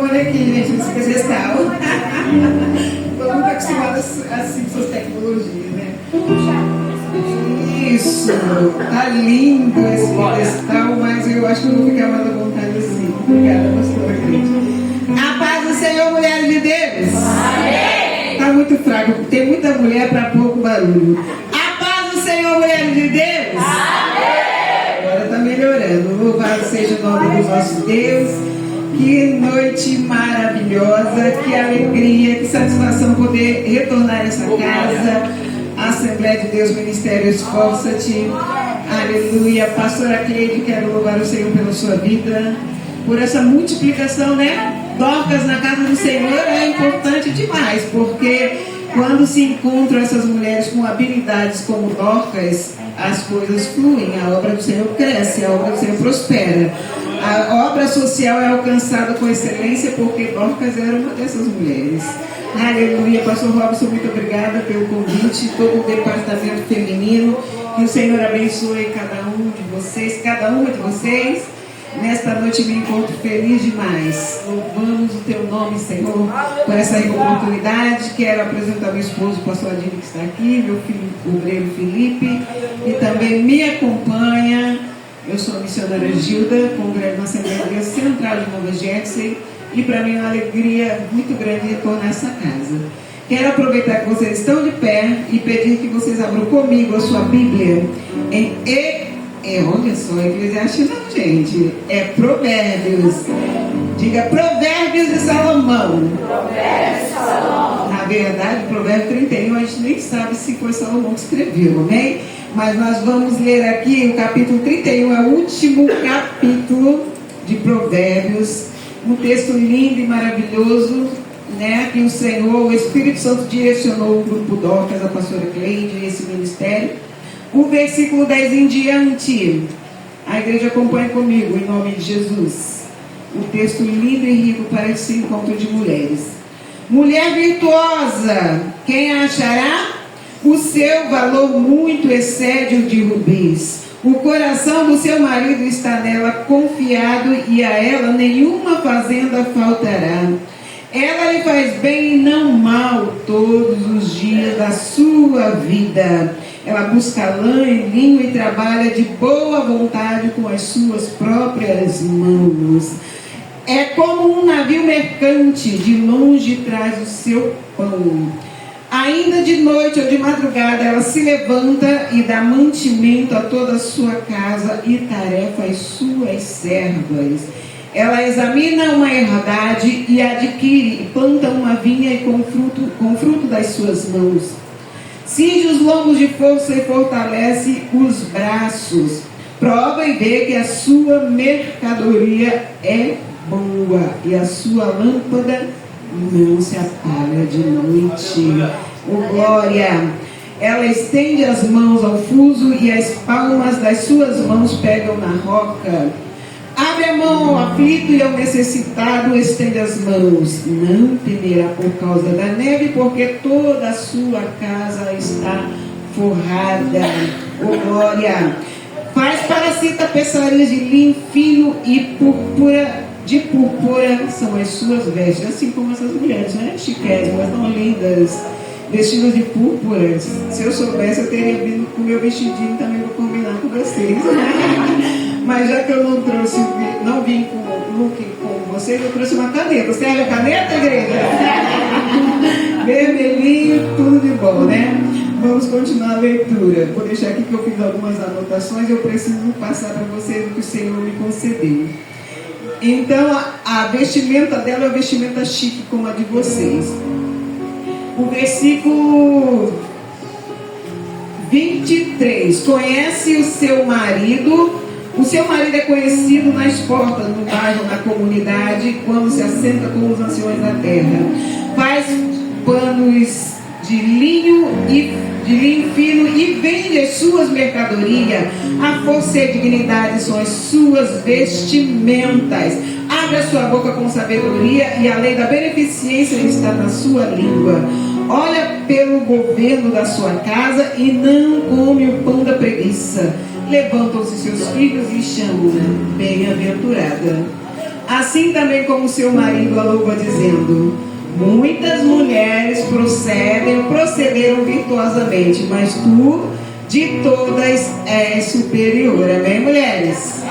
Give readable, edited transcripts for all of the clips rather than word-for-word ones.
microfone aqui, gente, no pedestal. Estou muito acostumada assim com essas tecnologias, né? Isso, tá lindo esse pedestal, mas eu acho que eu vou ficar mais à vontade assim. Obrigada, pastora Cleide. A paz do Senhor, mulheres de Deus. Amém. Tá muito fraco, tem muita mulher para pouco barulho. A paz do Senhor, mulheres de Deus. Amém. Agora tá melhorando. Louvado seja o nome do nosso Deus. Que noite maravilhosa, que alegria, que satisfação poder retornar a essa casa. A Assembleia de Deus, Ministério Esforça-te. Aleluia. Pastora Cleide, quero louvar o Senhor pela sua vida, por essa multiplicação, né? Dorcas na casa do Senhor é importante demais, porque quando se encontram essas mulheres com habilidades como Dorcas, as coisas fluem, a obra do Senhor cresce, a obra do Senhor prospera. A obra social é alcançada com excelência porque Dorcas era uma dessas mulheres. Aleluia. Pastor Robson, muito obrigada pelo convite, todo o departamento feminino. Que o Senhor abençoe cada um de vocês, cada uma de vocês. Nesta noite me encontro feliz demais. Louvamos o teu nome, Senhor, por essa oportunidade. Quero apresentar meu esposo, o pastor Adilho, que está aqui, meu filho, o obreiro Felipe, e também me acompanha. Eu sou a missionária Gilda, congrego na Assembleia de Deus Central de Nova Jersey, e para mim é uma alegria muito grande retornar a essa casa. Quero aproveitar que vocês estão de pé e pedir que vocês abram comigo a sua Bíblia em olha só, Eclesiastes não, gente, é Provérbios. Diga Provérbios de Salomão. Provérbios de Salomão. Na verdade, Provérbio 31, a gente nem sabe se foi Salomão que escreveu, amém? Mas nós vamos ler aqui o capítulo 31, é o último capítulo de Provérbios. Um texto lindo e maravilhoso, né? Que o Senhor, o Espírito Santo direcionou o grupo Dorcas, a pastora Cleide, esse ministério. O versículo 10 em diante. A igreja acompanha comigo, em nome de Jesus. Um texto lindo e rico para esse encontro de mulheres. Mulher virtuosa, quem a achará? O seu valor muito excede o de rubis. O coração do seu marido está nela confiado, e a ela nenhuma fazenda faltará. Ela lhe faz bem e não mal todos os dias da sua vida. Ela busca lã e linho e trabalha de boa vontade com as suas próprias mãos. É como um navio mercante, de longe traz o seu pão. Ainda de noite ou de madrugada ela se levanta e dá mantimento a toda a sua casa e tarefa às suas servas. Ela examina uma herdade e adquire, e planta uma vinha e com fruto das suas mãos. Cinge os lombos de força e fortalece os braços. Prova e vê que a sua mercadoria é boa e a sua lâmpada não se apaga de noite. Oh, glória! Ela estende as mãos ao fuso e as palmas das suas mãos pegam na roca. Abre a mão ao aflito e ao necessitado estende as mãos. Não temerá por causa da neve, porque toda a sua casa está forrada. Oh, glória! Faz para si tapeçarias de linho fino e púrpura. De púrpura são as suas vestes, assim como essas mulheres, né? Chiquésimas, tão lindas, vestidas de púrpura. Se eu soubesse, eu teria vindo com o meu vestidinho também para combinar com vocês. Mas já que eu não vim com o look com vocês, eu trouxe uma caneta. Serve a caneta, igreja? Vermelhinho, tudo de bom, né? Vamos continuar a leitura. Vou deixar aqui que eu fiz algumas anotações. Eu preciso passar para vocês o que o Senhor me concedeu. Então, a vestimenta dela é uma vestimenta chique como a de vocês. O versículo 23. Conhece o seu marido. O seu marido é conhecido nas portas, no bairro, na comunidade, quando se assenta com os anciões da terra. Faz panos de linho fino e vende as suas mercadorias. A força e a dignidade são as suas vestimentas. Abre a sua boca com sabedoria e a lei da beneficência está na sua língua. Olha pelo governo da sua casa e não come o pão da preguiça. Levantam-se seus filhos e chamam bem-aventurada. assim também como seu marido a louva, dizendo: muitas mulheres procederam virtuosamente, mas tu de todas és superior. Amém, mulheres?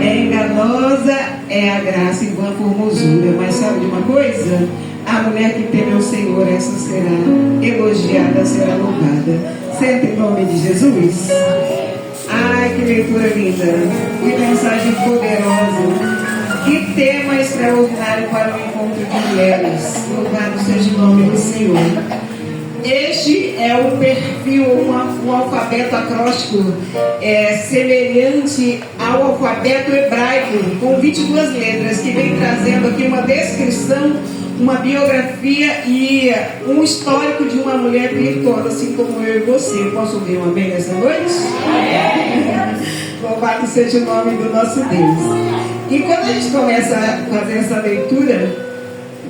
Enganosa é a graça e vã formosura, mas sabe de uma coisa? A mulher que teme ao Senhor, essa será elogiada, será louvada. Senta em nome de Jesus. Ai, que leitura linda, que mensagem poderosa, que tema extraordinário para o encontro de mulheres. Louvado seja o nome do Senhor. Este é o perfil, um alfabeto acróstico semelhante ao alfabeto hebraico, com 22 letras, que vem trazendo aqui uma descrição, uma biografia e um histórico de uma mulher virtuosa, assim como eu e você. Posso ouvir um amém nessa noite? Louvado seja o nome do nosso Deus. E quando a gente começa a fazer essa leitura,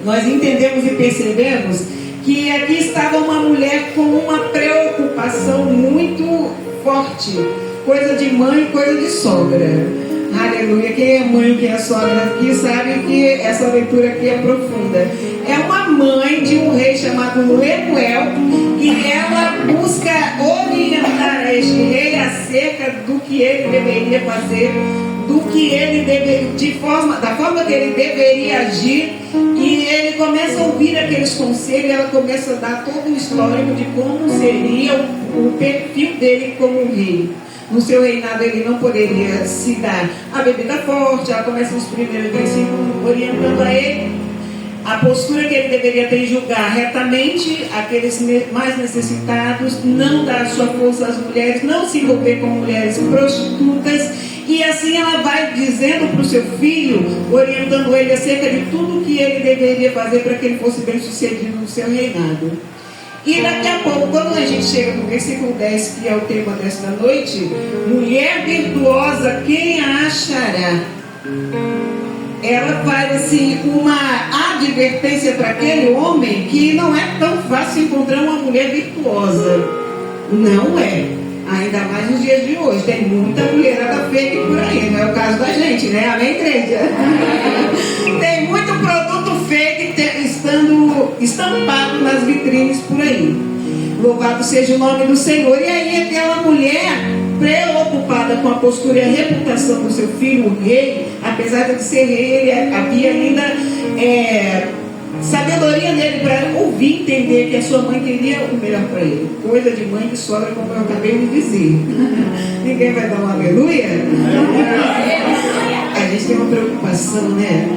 nós entendemos e percebemos que aqui estava uma mulher com uma preocupação muito forte, coisa de mãe, coisa de sogra. Aleluia. Quem é mãe, quem é sogra aqui sabe que essa leitura aqui é profunda. É uma mãe de um rei chamado Lemuel, e ela busca orientar este rei acerca do que ele deveria fazer, do que ele deveria, da forma que ele deveria agir. E ele começa a ouvir aqueles conselhos, ela começa a dar todo o histórico de como seria o perfil dele como rei. No seu reinado ele não poderia se dar a bebida forte. Ela começa nos primeiros versículos orientando a ele a postura que ele deveria ter em julgar retamente aqueles mais necessitados, não dar sua força às mulheres, não se envolver com mulheres prostitutas. E assim ela vai dizendo para o seu filho, orientando ele acerca de tudo que ele deveria fazer para que ele fosse bem sucedido no seu reinado. E daqui a pouco, quando a gente chega no versículo 10, que é o tema desta noite, mulher virtuosa, quem a achará? Ela faz assim uma advertência para aquele homem que não é tão fácil encontrar uma mulher virtuosa. Não é. Ainda mais nos dias de hoje. Tem muita mulherada fake por aí. Não é o caso da gente, né? Amém, igreja? Tem muito produto fake estando estampado nas vitrines por aí. Louvado seja o nome do Senhor. E aí aquela mulher, preocupada com a postura e a reputação do seu filho, o rei, apesar de ser rei, ele havia ainda sabedoria nele para ouvir, entender que a sua mãe queria o melhor para ele. Coisa de mãe que sogra, como eu acabei de dizer. Ninguém vai dar um aleluia? A gente tem uma preocupação, né?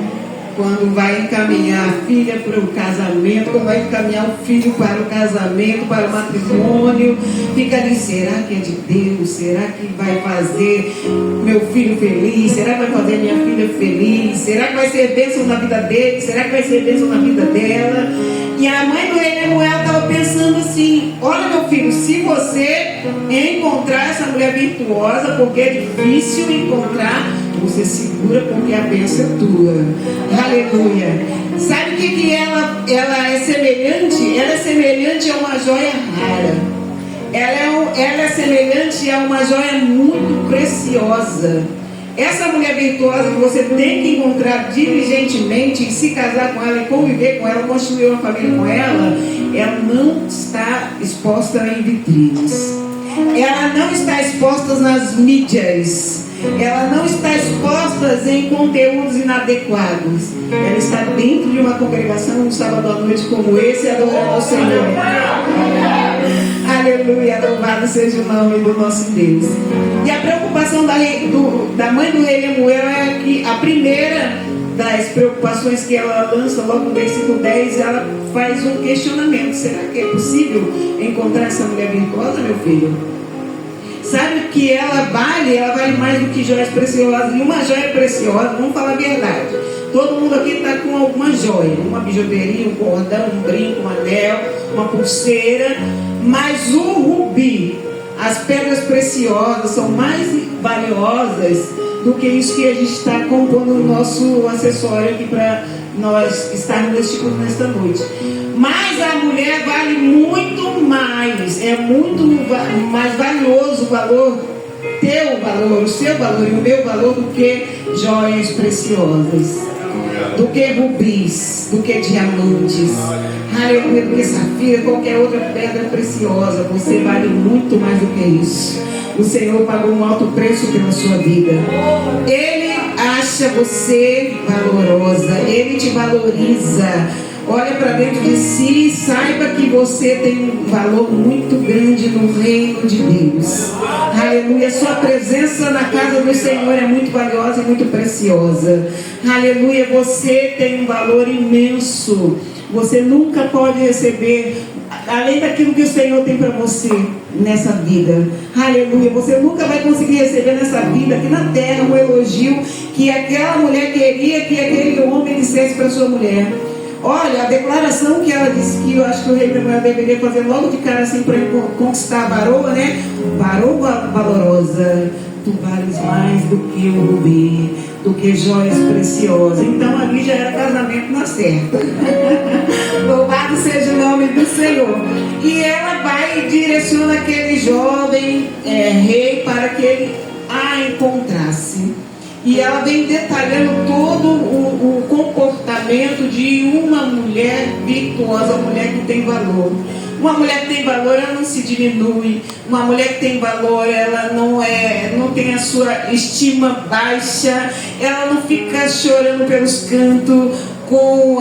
Quando vai encaminhar a filha para o casamento, quando vai encaminhar o filho para o casamento, para o matrimônio, fica ali: será que é de Deus? Será que vai fazer meu filho feliz? Será que vai fazer minha filha feliz? Será que vai ser bênção na vida dele? Será que vai ser bênção na vida dela? E a mãe do Lemuel estava pensando assim: olha, meu filho, se você encontrar essa mulher virtuosa, porque é difícil encontrar, você segura, porque a bênção é tua. Aleluia. Sabe o que ela é semelhante? Ela é semelhante a uma joia rara. Ela é semelhante a uma joia muito preciosa. Essa mulher virtuosa que você tem que encontrar diligentemente, e se casar com ela, e conviver com ela, construir uma família com ela, ela não está exposta em vitrines. Ela não está exposta nas mídias. Ela não está exposta em conteúdos inadequados. Ela está dentro de uma congregação um sábado à noite como esse, adorando ao Senhor. Aleluia, louvado seja o nome do nosso Deus. E a preocupação da mãe do rei Lemuel é que a primeira das preocupações que ela lança logo no versículo 10, ela faz um questionamento: será que é possível encontrar essa mulher virtuosa, meu filho? Sabe que ela vale mais do que joias preciosas. E uma joia preciosa, vamos falar a verdade, todo mundo aqui está com alguma joia, uma bijuteria, um cordão, um brinco, um anel, uma pulseira. Mas o rubi, as pedras preciosas, são mais valiosas do que isso que a gente está compondo no nosso acessório aqui para nós estarmos neste culto nesta noite. Mas a mulher vale muito mais, é muito mais valioso o valor teu valor, o seu valor e o meu valor do que joias preciosas, do que rubis, do que diamantes, aleluia, do que safira, qualquer outra pedra preciosa. Você vale muito mais do que isso. O Senhor pagou um alto preço pela sua vida. Ele acha você valorosa, Ele te valoriza. Olha para dentro de si e saiba que você tem um valor muito grande no reino de Deus. Aleluia, sua presença na casa do Senhor é muito valiosa e muito preciosa. Aleluia, você tem um valor imenso. Você nunca pode receber além daquilo que o Senhor tem para você nessa vida. Aleluia, você nunca vai conseguir receber nessa vida aqui na terra um elogio que aquela mulher queria que aquele homem dissesse para sua mulher. Olha, a declaração que ela disse, que eu acho que o rei Lemuel deveria fazer logo de cara assim para conquistar a varoa, né? Varoa valorosa, tu vales mais do que o rubi, do que joias preciosas. Então ali já era casamento na certa. Louvado seja o nome do Senhor. E ela vai e direciona aquele jovem rei para que ele a encontrasse. E ela vem detalhando todo o comportamento de uma mulher virtuosa, uma mulher que tem valor. Uma mulher que tem valor, ela não se diminui. Uma mulher que tem valor, ela não tem a sua estima baixa. Ela não fica chorando pelos cantos com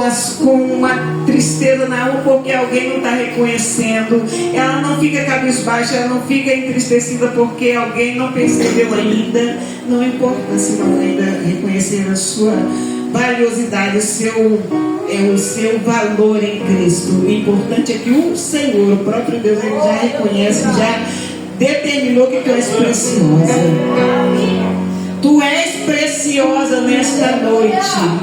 uma tristeza na alma porque alguém não está reconhecendo. Ela não fica cabisbaixa, ela não fica entristecida porque alguém não percebeu ainda. Não importa se não ainda reconhecer a sua valiosidade, o seu valor em Cristo. O importante é que o Senhor, o próprio Deus, ele já reconhece, já determinou que tu és preciosa. Tu és preciosa nesta noite,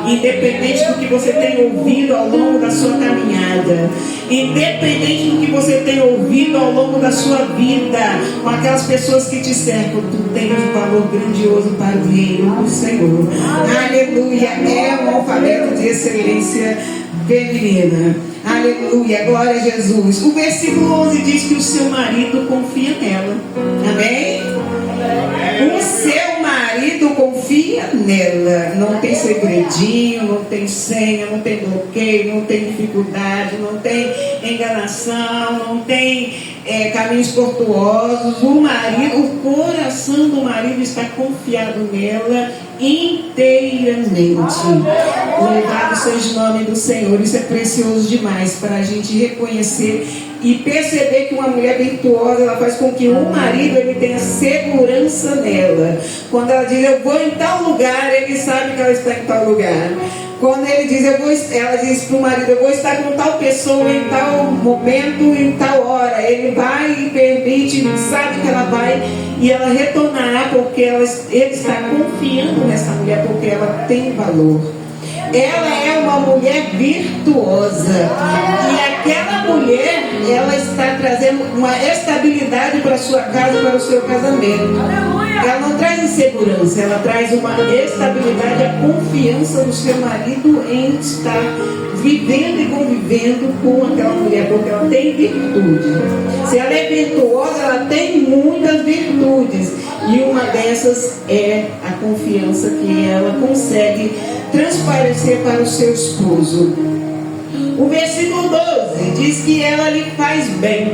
independente do que você tem ouvido ao longo da sua caminhada, independente do que você tem ouvido ao longo da sua vida, com aquelas pessoas que te cercam, tu tens um valor grandioso para o reino do Senhor. Aleluia, é um alfabeto de excelência feminina. Aleluia, glória a Jesus. O versículo 11 diz que o seu marido confia nela. Amém? O seu marido confia nela. Não tem segredinho, não tem senha, não tem bloqueio, não tem dificuldade, não tem enganação, não tem caminhos tortuosos. O coração do marido está confiado nela inteiramente. Louvado seja o nome do Senhor. Isso é precioso demais para a gente reconhecer e perceber que uma mulher virtuosa, ela faz com que o marido ele tenha segurança nela. Quando ela diz eu vou em tal lugar, ele sabe que ela está em tal lugar. Quando ele diz ela diz para o marido, eu vou estar com tal pessoa em tal momento, em tal hora. Ele vai e permite, sabe que ela vai e ela retornará porque ele está confiando nessa mulher, porque ela tem valor. Ela é uma mulher virtuosa. E aquela mulher, ela está trazendo uma estabilidade para a sua casa, para o seu casamento. Ela não traz insegurança, ela traz uma estabilidade, a confiança do seu marido em estar vivendo e convivendo com aquela mulher, porque ela tem virtude. Se ela é virtuosa, ela tem muitas virtudes. E uma dessas é a confiança que ela consegue transparecer para o seu esposo. O versículo 12 diz que ela lhe faz bem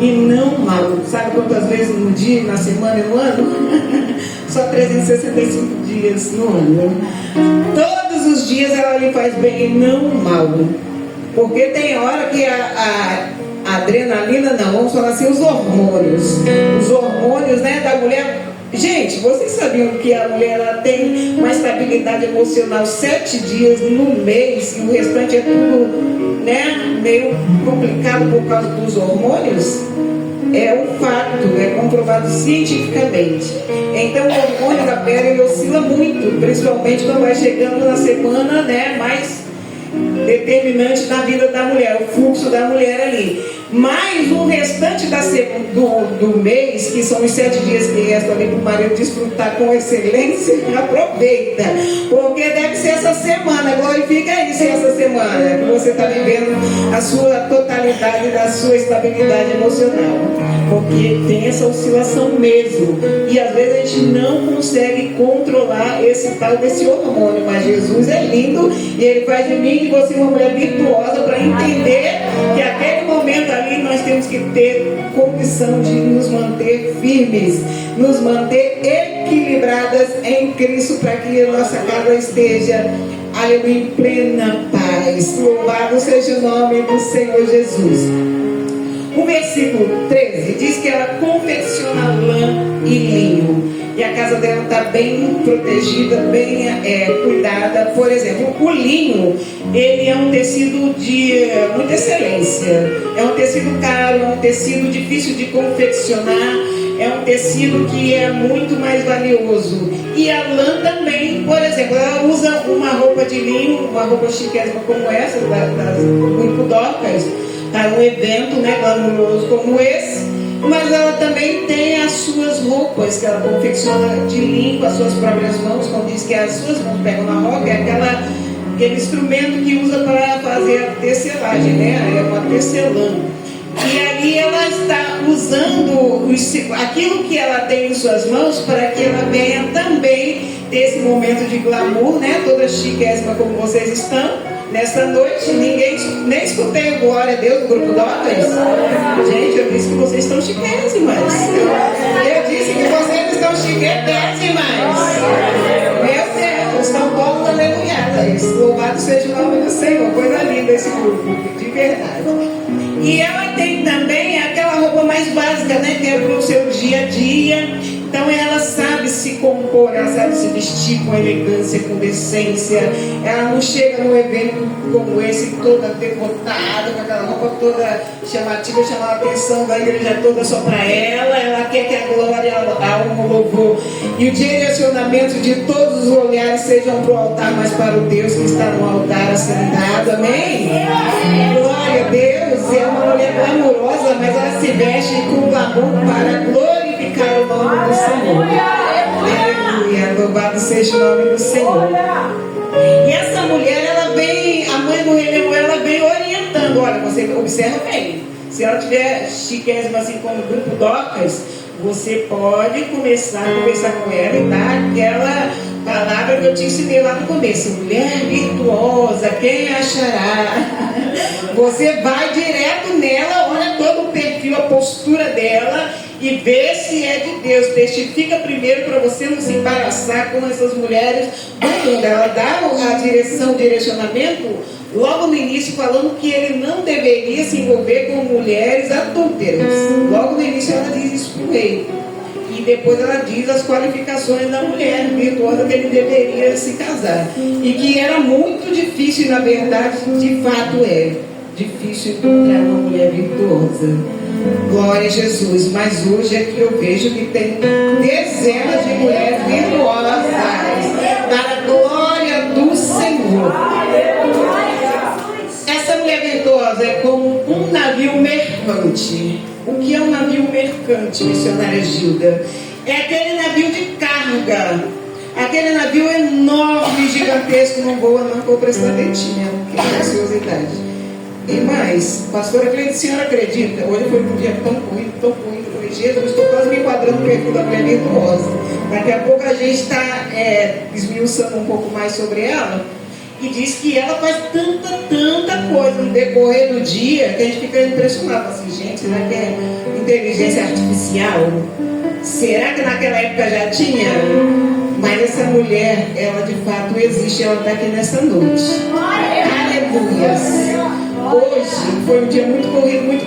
e não mal. Sabe quantas vezes no dia, na semana e no ano? Só 365 dias no ano. Todos os dias ela lhe faz bem e não mal. Porque tem hora que a adrenalina, não, vamos falar assim, os hormônios, né, da mulher. Gente, vocês sabiam que a mulher ela tem uma estabilidade emocional 7 dias no mês e o restante é tudo, né, meio complicado por causa dos hormônios? É um fato, é comprovado cientificamente. Então o hormônio da pele ele oscila muito, principalmente quando vai chegando na semana, né, mais determinante na vida da mulher, o fluxo da mulher ali. Mas o restante do mês, que são os 7 dias que restam ali para o marido desfrutar com excelência, aproveita, porque deve ser essa semana, glorifica isso essa semana, que você está vivendo a sua totalidade da sua estabilidade emocional, porque tem essa oscilação mesmo, e às vezes a gente não consegue controlar esse tal desse hormônio, mas Jesus é lindo, e Ele faz de mim e de você uma mulher virtuosa para entender que aquele momento ali nós temos que ter condição de nos manter firmes, nos manter equilibradas em Cristo, para que a nossa casa esteja, aleluia, em plena paz. Louvado seja o nome do Senhor Jesus. O versículo 13 diz que ela confecciona lã e linho, e a casa dela está bem protegida, bem cuidada. Por exemplo, o linho, ele é um tecido de muita excelência, é um tecido caro, é um tecido difícil de confeccionar, é um tecido que é muito mais valioso. E a lã também, por exemplo, ela usa uma roupa de linho, uma roupa chiquésima como essa, das Grupo Docas, para um evento, né, glamouroso como esse, mas ela também tem as suas roupas que ela confecciona de linho com as suas próprias mãos, como diz que as suas mãos pegam na roca, é aquele instrumento que usa para fazer a tecelagem, né, é uma tecelã. E ali ela está usando aquilo que ela tem em suas mãos para que ela venha também ter esse momento de glamour, né, toda chiquésima como vocês estão. Nessa noite, nem escutei o glória a Deus do Grupo Docas. Gente, eu disse que vocês estão chiquésimas. Eu disse que vocês estão chiquésimas. Meu Deus, estão todos aleluiadas. Louvado seja o nome do Senhor. Coisa linda esse grupo, de verdade. E ela tem também aquela roupa mais básica, né, que é para o seu dia a dia. Então ela sabe se compor, ela sabe se vestir com elegância, com decência. Ela não chega num evento como esse toda decotada, com aquela roupa toda chamativa, chamar a atenção da igreja toda só para ela. Ela quer que a glória, a alma, o louvor e o direcionamento de todos os olhares sejam para o altar, mas para o Deus que está no altar assentado. Amém? Glória a Deus. É uma mulher glamourosa, mas ela se veste com glamour para glorificar o nome do Senhor. Aleluia, louvado seja o nome do Senhor. E essa mulher, ela vem, a mãe do rei Lemuel, ela vem orientando. Olha, você observa bem, se ela tiver chiquésima assim como o Grupo Docas, você pode começar a conversar com ela e dar aquela palavra que eu te ensinei lá no começo: mulher virtuosa, quem achará? Você vai direto nela, olha todo o perfil, a postura dela e vê se é de Deus. Testifica primeiro para você não se embaraçar com essas mulheres do mundo. Ela dá a direção, o direcionamento logo no início, falando que ele não deveria se envolver com mulheres adúlteras. Logo no início ela diz isso para o rei. E depois ela diz as qualificações da mulher virtuosa que ele deveria se casar. E que era muito difícil, e na verdade, de fato é difícil encontrar uma mulher virtuosa. Glória a Jesus. Mas hoje é que eu vejo que tem dezenas de mulheres virtuosas para a glória do Senhor. Essa mulher virtuosa é como um navio mercante. O que é um navio mercante, missionária Gilda? É aquele navio de carga, aquele navio enorme, gigantesco, não voa, não vou prestar dentinha, que é preciosidade. E mais, pastora Cleide, a senhora acredita? Hoje foi um dia tão corrido, eu falei, Jesus, estou quase me enquadrando no perfil da mulher virtuosa. Daqui a pouco a gente está esmiuçando um pouco mais sobre ela. E diz que ela faz tanta coisa no decorrer do dia que a gente fica impressionado. Assim, gente, será que é inteligência artificial? Será que naquela época já tinha? Mas essa mulher, ela de fato existe, ela está aqui nessa noite. Aleluia. Hoje foi um dia muito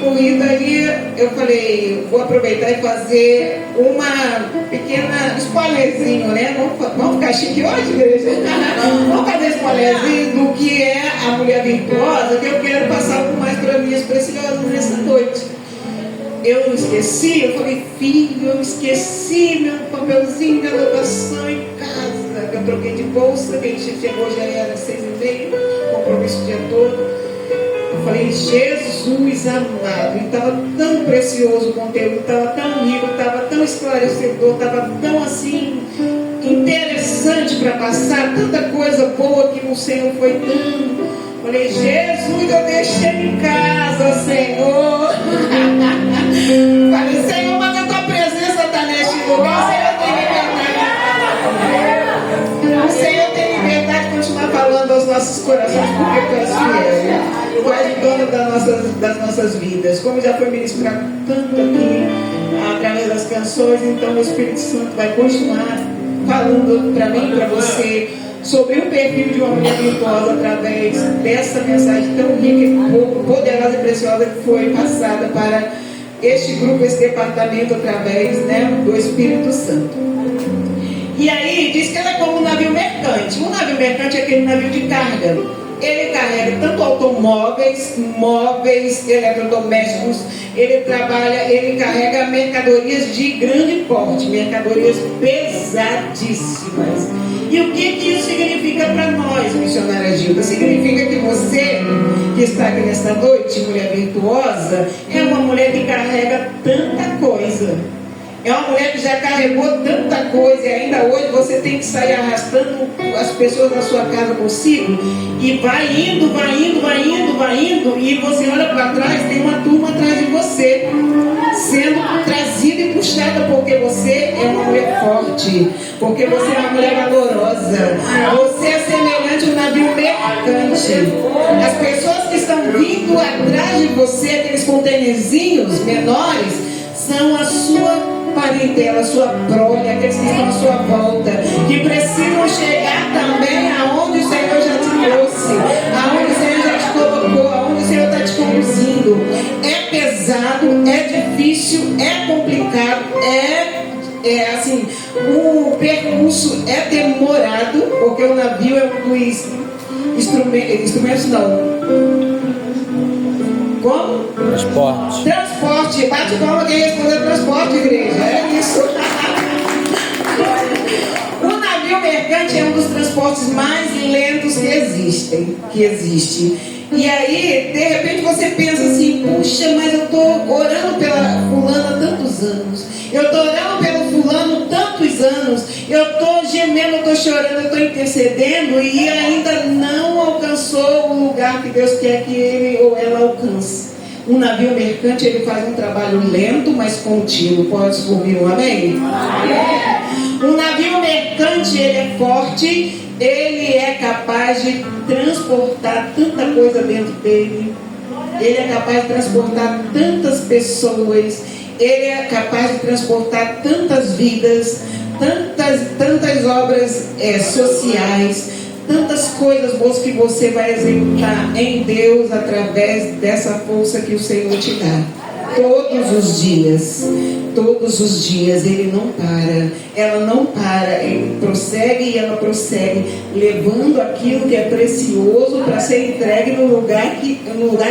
corrido, aí eu falei, vou aproveitar e fazer uma pequena spoilerzinho, né? Vamos ficar chique hoje, igreja? Vamos fazer spoilerzinho do que é a mulher virtuosa, que eu quero passar algo mais para minhas preciosas nessa noite. Eu esqueci, eu falei, filho, eu esqueci meu papelzinho de anotação em casa, que eu troquei de bolsa, que a gente chegou, já era 6h30, compromisso o dia todo. falei, Jesus amado, e estava tão precioso o conteúdo, estava tão rico, estava tão esclarecedor, estava tão assim, interessante para passar, tanta coisa boa que o Senhor foi dando. Falei, Jesus, eu deixei em casa, Senhor. Falei, Senhor, mas a tua presença está neste lugar, o Senhor tem liberdade de continuar falando aos nossos corações, porque tu és fiel, tu és dono das nossas vidas. Como já foi ministrado tanto aqui, através das canções, então o Espírito Santo vai continuar falando para mim e para você sobre o perfil de uma mulher virtuosa através dessa mensagem tão rica, poderosa e preciosa que foi passada para este grupo, esse departamento, através, né, do Espírito Santo. E aí diz que ela é como um navio mercante. Um navio mercante é aquele navio de carga. Ele carrega tanto automóveis, móveis, eletrodomésticos. Ele trabalha, ele carrega mercadorias de grande porte, mercadorias pesadíssimas. E o que isso significa para nós, missionária Gilda? Significa que você, que está aqui nesta noite, mulher virtuosa, é uma mulher que carrega tanta coisa. É uma mulher que já carregou tanta coisa e ainda hoje você tem que sair arrastando as pessoas da sua casa consigo e vai indo, e você olha para trás, tem uma turma atrás de você, sendo trazida e puxada, porque você é uma mulher forte, porque você é uma mulher valorosa, você é semelhante a um navio mercante. As pessoas que estão vindo atrás de você, aqueles contêinerzinhos menores, são a sua parentela, a sua prole, aqueles que estão à sua volta, que precisam chegar também aonde o Senhor já te trouxe, aonde o Senhor já te colocou, aonde o Senhor está te conduzindo. É pesado, é difícil, é complicado, é assim, o percurso é demorado, porque o navio é um dos instrumentos não. Como? Transporte. Bate palma quem respondeu transporte, igreja. É isso. O navio mercante é um dos transportes mais lentos que existe. E aí, de repente você pensa assim, puxa, mas eu estou orando pela fulana há tantos anos. Eu estou orando pelo fulano tantos anos. Eu estou gemendo, eu estou chorando, eu estou intercedendo e ainda não alcançou o lugar que Deus quer que ele ou ela alcance. Um navio mercante, ele faz um trabalho lento, mas contínuo. Pode ouvir um amém? Amém. Um navio mercante, ele é forte, ele é capaz de transportar tanta coisa dentro dele. Ele é capaz de transportar tantas pessoas. Ele é capaz de transportar tantas vidas, tantas obras sociais, tantas coisas boas que você vai executar em Deus através dessa força que o Senhor te dá. Todos os dias ele não para, ela não para, ele prossegue e ela prossegue, levando aquilo que é precioso para ser entregue no lugar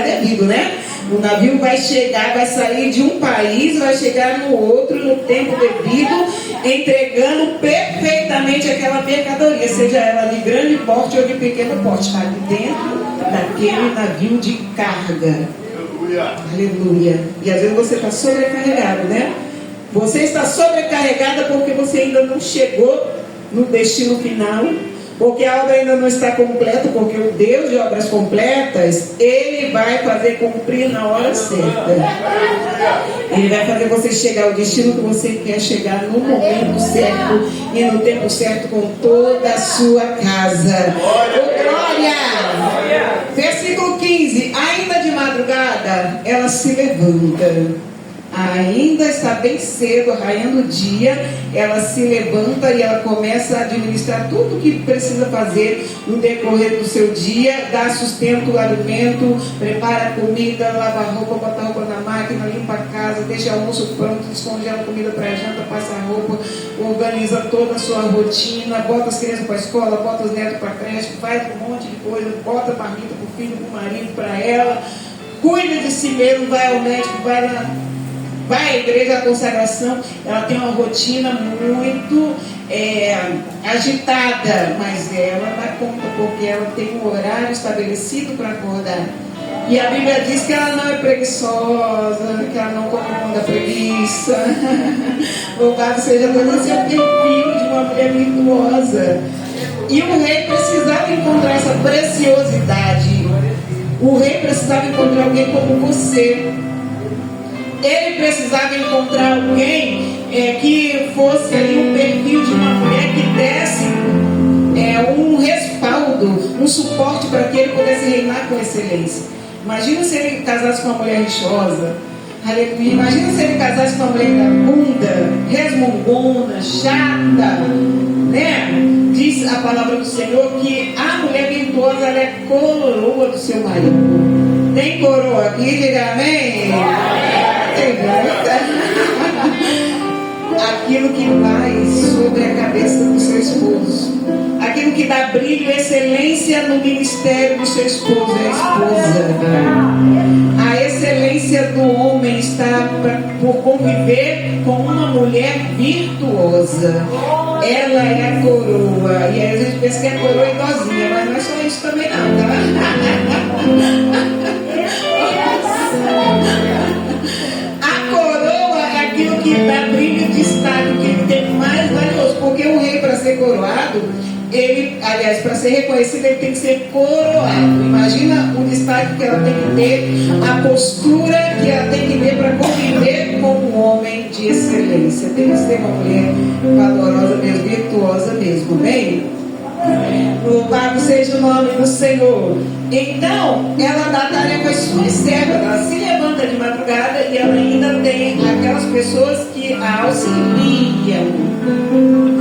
devido, né? O navio vai chegar, vai sair de um país, vai chegar no outro no tempo devido, entregando perfeitamente aquela mercadoria, seja ela de grande porte ou de pequeno porte, está dentro daquele navio de carga. Aleluia. E às vezes você está sobrecarregado, né? Você está sobrecarregada porque você ainda não chegou no destino final, porque a obra ainda não está completa, porque o Deus de obras completas, Ele vai fazer cumprir na hora certa. Ele vai fazer você chegar ao destino que você quer chegar no momento certo e no tempo certo com toda a sua casa. Oh, glória! Versículo 15. Ainda de madrugada, ela se levanta. Ainda está bem cedo, raiando o dia, ela se levanta e ela começa a administrar tudo o que precisa fazer no decorrer do seu dia, dá sustento, alimento, prepara a comida, lava a roupa, bota a roupa na máquina, limpa a casa, deixa o almoço pronto, descongela a comida para a janta, passa a roupa, organiza toda a sua rotina, bota as crianças para a escola, bota os netos para a creche, faz um monte de coisa, bota a marmita para o filho, para o marido, para ela, cuida de si mesmo, vai ao médico, vai à igreja, à consagração. Ela tem uma rotina muito agitada, mas ela dá conta, porque ela tem um horário estabelecido para acordar. E a Bíblia diz que ela não é preguiçosa, que ela não come da preguiça. Louvado seja Deus, esse é o perfil de uma mulher virtuosa. E o rei precisava encontrar essa preciosidade. O rei precisava encontrar alguém como você. Ele precisava encontrar alguém que fosse ali um perfil de uma mulher que desse um respaldo, um suporte para que ele pudesse reinar com excelência. Imagina se ele casasse com uma mulher rixosa. Aleluia. Imagina se ele casasse com uma mulher iracunda, resmungona, chata, né? Diz a palavra do Senhor que a mulher virtuosa, ela é coroa do seu marido. Tem coroa aqui? Diga amém. Tem aquilo que vai sobre a cabeça do seu esposo, aquilo que dá brilho e excelência no ministério do seu esposo é a esposa. A excelência do homem está por conviver com uma mulher virtuosa. Ela é a coroa. E aí a gente pensa que é a coroa idosinha, mas não é só isso também não, tá? A coroa é aquilo que dá brilho e destaque, que ele tem mais valioso, porque o rei, para ser coroado, para ser reconhecido, ele tem que ser coroado. Imagina o destaque que ela tem que ter, a postura que ela tem que ter para conviver com um homem de excelência. Tem que ser uma mulher valorosa mesmo, virtuosa mesmo, bem? Louvado seja o nome do Senhor. Então, ela dá tarefa às suas servas. Ela se levanta de madrugada e ela ainda tem aquelas pessoas que a auxiliam.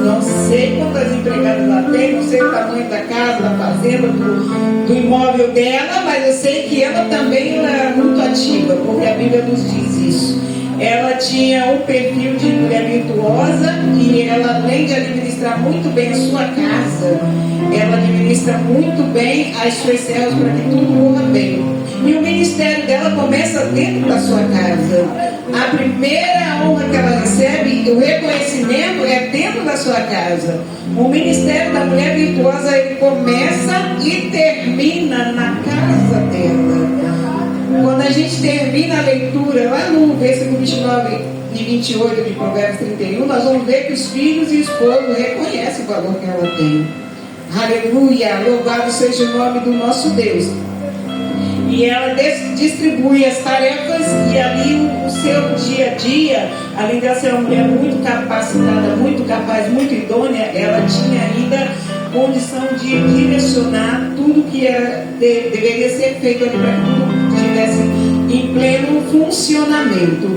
Não sei quantas empregadas ela tem, não sei o tamanho da casa, da fazenda, do imóvel dela, mas eu sei que ela também é muito ativa, porque a Bíblia nos diz isso. Ela tinha um perfil de mulher virtuosa e ela, além de administrar muito bem a sua casa, ela administra muito bem as suas servas para que tudo corra bem. E o ministério dela começa dentro da sua casa. A primeira honra que ela recebe, o reconhecimento é dentro da sua casa. O ministério da mulher virtuosa, ele começa e termina na casa dela. Quando a gente termina a leitura, lá no versículo 29 e 28 de Provérbios 31, nós vamos ver que os filhos e o esposo reconhecem o valor que ela tem. Aleluia! Louvado seja o nome do nosso Deus. E ela distribui as tarefas e ali o seu dia a dia, além de ela ser uma mulher muito capacitada, muito capaz, muito idônea, ela tinha ainda condição de direcionar tudo que deveria ser feito ali para que tudo estivesse em pleno funcionamento.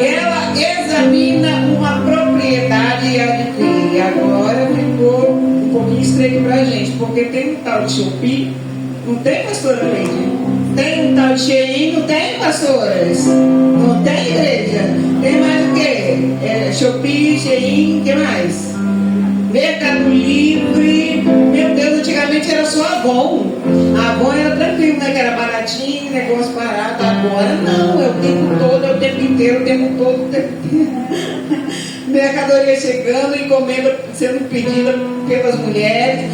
Ela examina uma propriedade e adquire. Agora ficou um pouquinho estreito para a gente, porque tem um tal de Shopee, não tem, pastora Leide? Tem um tal de Shein, não tem, pastoras? Não tem, igreja? Tem mais o quê? Shopee, Shein, o que mais? Mercado Livre. Meu Deus, antigamente era só Avon. A Avon era tranquilo, né? Que era baratinho, negócio barato. Agora não, é o tempo todo, é o tempo inteiro, o tempo todo, o tempo inteiro. Mercadoria chegando, encomenda sendo pedida pelas mulheres.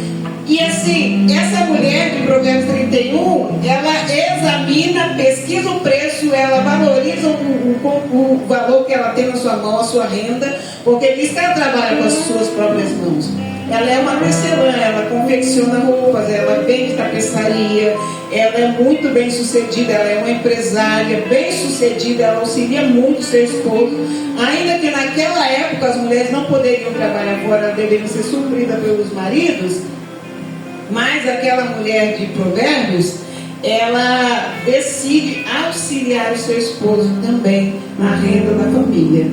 E assim, essa mulher de Provérbios 31, ela examina, pesquisa o preço, ela valoriza o valor que ela tem na sua mão, a sua renda, porque diz que ela trabalha com as suas próprias mãos. Ela é uma tecelã, ela confecciona roupas, ela vende tapeçaria, ela é muito bem sucedida, ela é uma empresária bem sucedida, ela auxilia muito seu esposo. Ainda que naquela época as mulheres não poderiam trabalhar fora, elas deveriam ser supridas pelos maridos. Mas aquela mulher de Provérbios, ela decide auxiliar o seu esposo também na renda da família.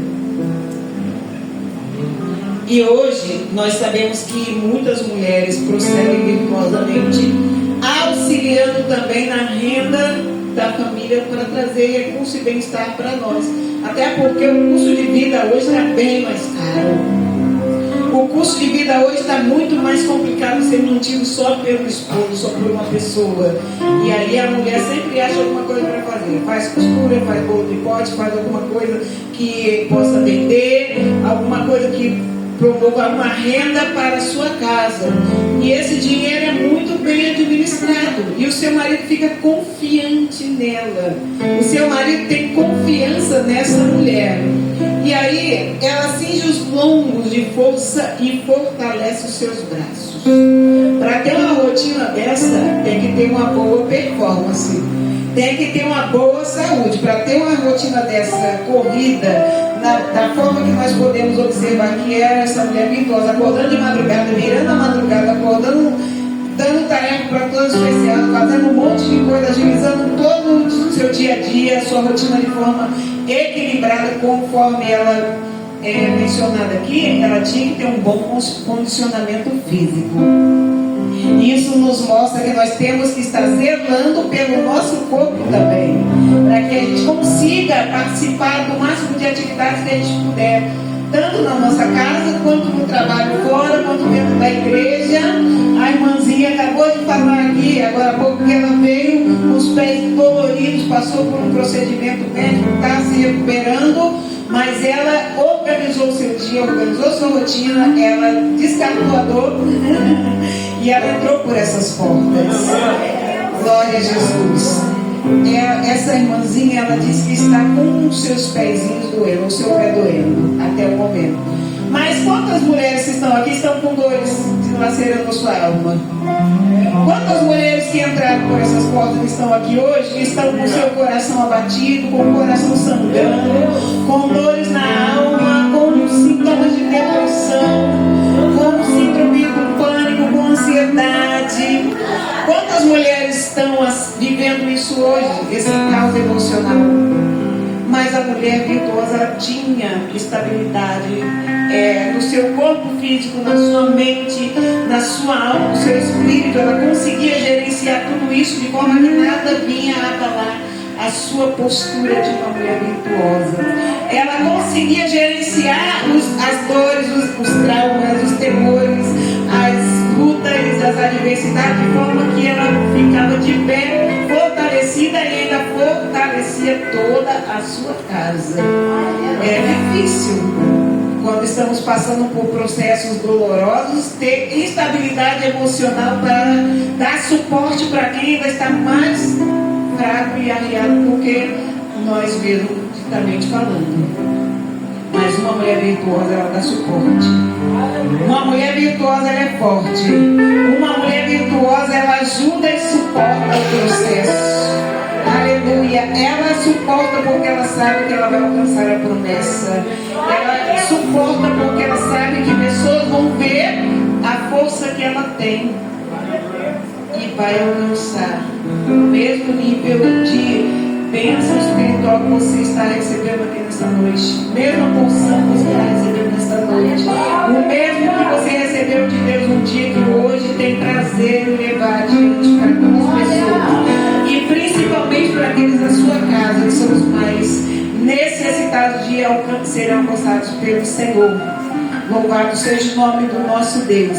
E hoje nós sabemos que muitas mulheres procedem virtuosamente, auxiliando também na renda da família para trazer recurso e bem-estar para nós. Até porque o custo de vida hoje é bem mais caro. O custo de vida hoje está muito mais complicado de ser mantido só pelo esposo, só por uma pessoa. E aí a mulher sempre acha alguma coisa para fazer. Faz costura, faz bolo de pote, faz alguma coisa que possa vender, alguma coisa que promova uma renda para a sua casa. E esse dinheiro é muito bem administrado. E o seu marido fica confiante nela. O seu marido tem confiança nessa mulher. E aí ela cinge os lombos de força e fortalece os seus braços. Para ter uma rotina dessa, tem que ter uma boa performance, tem que ter uma boa saúde. Para ter uma rotina dessa corrida, da forma que nós podemos observar que era essa mulher virtuosa, acordando de madrugada, virando a madrugada, acordando, dando tarefa para todos os especiais, fazendo um monte de coisa, agilizando todo o seu dia a dia, a sua rotina de forma equilibrada, conforme ela é mencionada aqui. Ela tinha que ter um bom condicionamento físico. Isso nos mostra que nós temos que estar zelando pelo nosso corpo também, para que a gente consiga participar do máximo de atividades que a gente puder, tanto na nossa casa, quanto no trabalho fora, quanto dentro da igreja. A irmãzinha acabou de falar aqui, agora há pouco, que ela veio com os pés doloridos, passou por um procedimento médico, está se recuperando, mas ela organizou o seu dia, organizou sua rotina, ela descartou a dor e ela entrou por essas portas. Glória a Jesus. Essa irmãzinha, ela disse que está com os seus pezinhos doendo, o seu pé doendo, até o momento. Mas quantas mulheres que estão aqui estão com dores dilacerando a sua alma? Quantas mulheres que entraram por essas portas estão aqui hoje, estão com o seu coração abatido, com o coração sangrando, com dores na alma, com sintomas de depressão, com síndrome do pânico, com ansiedade? Quantas mulheres estão vivendo isso hoje, esse caos emocional? Mas a mulher virtuosa, ela tinha estabilidade no seu corpo físico, na sua mente, na sua alma, no seu espírito. Ela conseguia gerenciar tudo isso de forma que nada vinha a abalar a sua postura de uma mulher virtuosa. Ela conseguia gerenciar as dores, os traumas, os temores, as lutas, as adversidades, de forma que ela ficava de pé, fortalecida, e ainda fortalecia toda a sua casa. É difícil, quando estamos passando por processos dolorosos, ter estabilidade emocional para dar suporte para quem ainda está mais fraco e arriado do que nós mesmos, fisicamente falando. Mas uma mulher virtuosa, ela dá suporte. Uma mulher virtuosa, ela é forte. Uma mulher virtuosa, ela ajuda e suporta o processo. Aleluia. Ela suporta porque ela sabe que ela vai alcançar a promessa. Ela suporta porque ela sabe que pessoas vão ver a força que ela tem e vai alcançar o mesmo nível de bênção espiritual que você está recebendo aqui nesta noite, mesma porção que você está recebendo nesta noite, o mesmo que você recebeu de Deus um dia, que hoje tem prazer em levar adiante para todas as pessoas, e principalmente para aqueles da sua casa que são os mais necessitados de serem alcançados pelo Senhor. Louvado seja o nome do nosso Deus.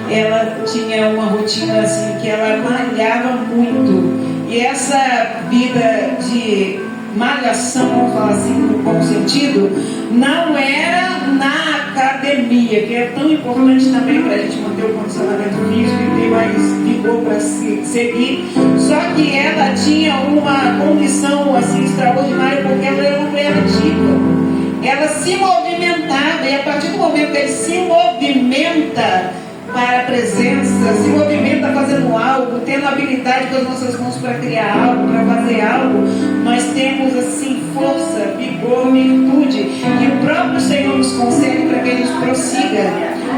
Ela tinha uma rotina assim, que ela malhava muito. E essa vida de malhação, vamos falar assim, no bom sentido, não era na academia, que é tão importante também para a gente manter o condicionamento físico e ter mais vigor para seguir. Só que ela tinha uma condição assim extraordinária, porque ela era uma mulher ativa. Ela se movimentava, e a partir do momento que ele se movimenta para a presença, se movimenta fazendo algo, tendo habilidade com as nossas mãos para criar algo, para fazer algo, nós temos assim força, vigor, virtude, e o próprio Senhor nos concede para que a gente prossiga,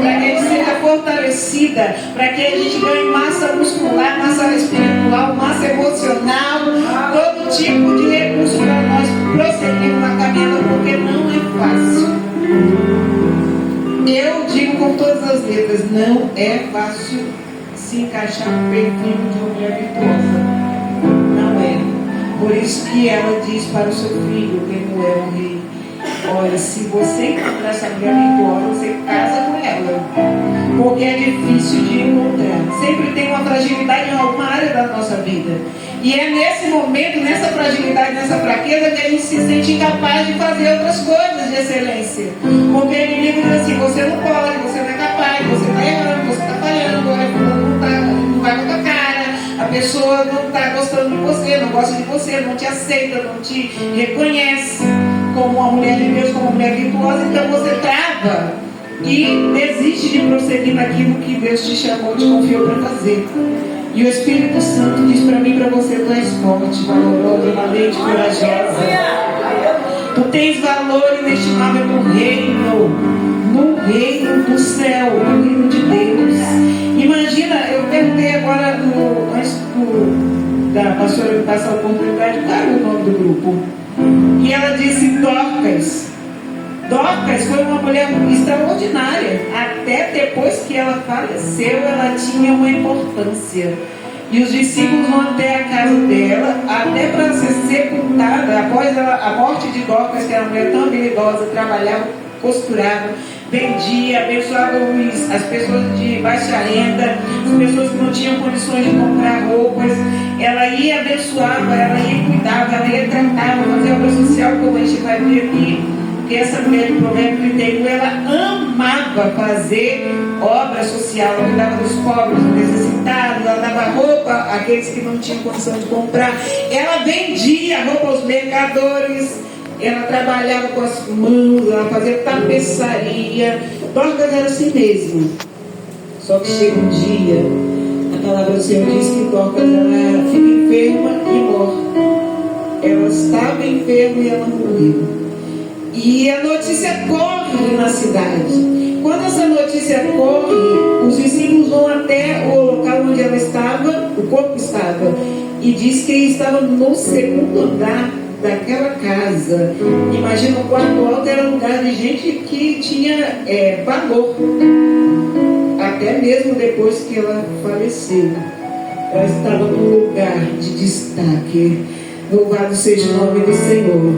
para que a gente seja fortalecida, para que a gente ganhe massa muscular, massa espiritual, massa emocional, todo tipo de recurso para nós prosseguirmos na caminhada, porque não é fácil. Eu digo com todas as letras, não é fácil se encaixar no perfil de uma mulher virtuosa. Não é. Por isso que ela diz para o seu filho, Lemuel, o rei: olha, se você encontrar essa mulher virtuosa, você casa com ela. Porque é difícil de encontrar. Sempre tem uma fragilidade em alguma área da nossa vida. E é nesse momento, nessa fragilidade, nessa fraqueza, que a gente se sente incapaz de fazer outras coisas de excelência. Porque o inimigo diz assim: você não pode, você não é capaz, você está errando, você está falhando, olha, não vai com a tua cara, a pessoa não está gostando de você, não gosta de você, não te aceita, não te reconhece como uma mulher de Deus, como uma mulher virtuosa, então você trava e desiste de prosseguir naquilo que Deus te chamou, te confiou para fazer. E o Espírito Santo diz para mim e para você: tu és forte, valorosa, valente, corajosa. Tu tens valor inestimável no reino do céu, no reino de Deus. Imagina, eu perguntei agora antes da pastora me passar a oportunidade, qual era o nome do grupo? E ela disse Dorcas. Dorcas foi uma mulher extraordinária. Até depois que ela faleceu, ela tinha uma importância. E os discípulos vão até a casa dela, até para ser sepultada. Após a morte de Dorcas, que era uma mulher tão habilidosa, trabalhava, costurava, vendia, abençoava as pessoas de baixa renda, as pessoas que não tinham condições de comprar roupas. Ela ia abençoava, ela ia cuidava, ela ia tratava, fazia obra social, como a gente vai ver aqui. Porque essa mulher de Provérbios 31, ela amava fazer obra social. Ela cuidava dos pobres, dos necessitados, ela dava roupa àqueles que não tinham condição de comprar. Ela vendia roupa aos mercadores. Ela trabalhava com as mãos, ela fazia tapeçaria. Dorcas era assim mesmo. Só que chega um dia, a palavra do Senhor diz que Dorcas ela fica enferma e morre. Ela estava enferma e ela morreu. E a notícia corre na cidade. Quando essa notícia corre, os discípulos vão até o local onde ela estava, o corpo estava, e diz que estava no segundo andar daquela casa. Imagina, o quarto alto era um lugar de gente que tinha valor, até mesmo depois que ela faleceu. Ela estava num lugar de destaque. Louvado seja o nome do Senhor.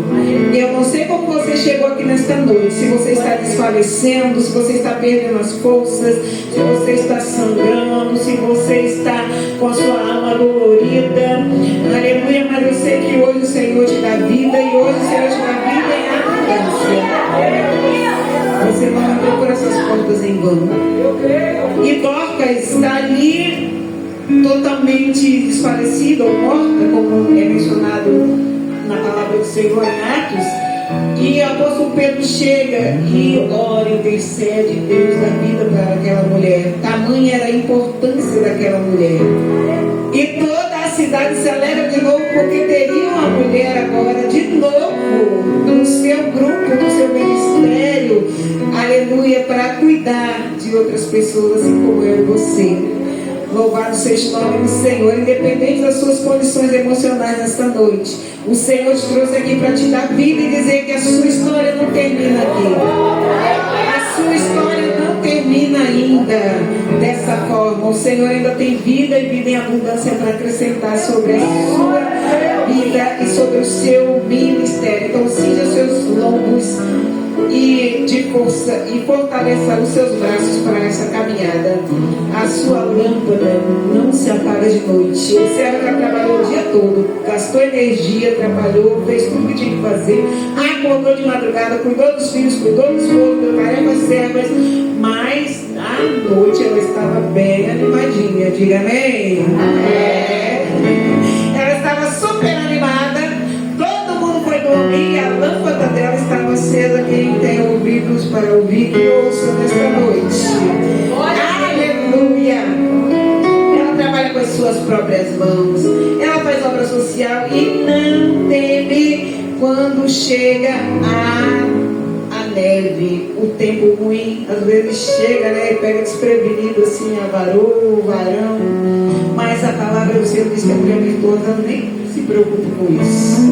Eu não sei como você chegou aqui nesta noite. Se você está desfalecendo, se você está perdendo as forças, se você está sangrando, se você está com a sua alma dolorida. Aleluia, mas eu sei que hoje o Senhor te dá vida e hoje o Senhor te dá vida em abundância. Você não entrou por essas portas em vão. E Dorcas está ali totalmente desfalecida ou morta, como é mencionado na palavra do Senhor em Atos. E o apóstolo Pedro chega e ora, intercede Deus da vida para aquela mulher. Tamanha era a importância daquela mulher. E toda a cidade se alegra de novo, porque teria uma mulher agora de novo no seu grupo, no seu ministério, aleluia, para cuidar de outras pessoas, assim como eu e você. Louvado seja o nome do Senhor. Independente das suas condições emocionais nesta noite, o Senhor te trouxe aqui para te dar vida e dizer que a sua história não termina aqui. A sua história não termina ainda dessa forma. O Senhor ainda tem vida e vida em abundância para acrescentar sobre a sua vida e sobre o seu ministério. Então cinja seus lombos e de força e fortaleça os seus braços para essa caminhada. A sua lâmpada não se apaga de noite. O servo já trabalhou o dia todo, gastou energia, trabalhou, fez tudo que tinha que fazer, acordou de madrugada, cuidou dos filhos, cuidou dos outros, deu tarefas servas, mas à noite ela estava bem animadinha. Diga amém? Ela estava super animada. Todo mundo foi dormir e a lâmpada dela estava acesa. Quem tem ouvidos para ouvir, que ouça nesta noite. Aleluia! Ela trabalha com as suas próprias mãos. Ela faz obra social e não teme quando chega a neve. O tempo ruim, às vezes chega, né? E pega desprevenido assim, a varoa, o varão. Mas a palavra do Senhor diz que a mulher virtuosa nem se preocupe com isso.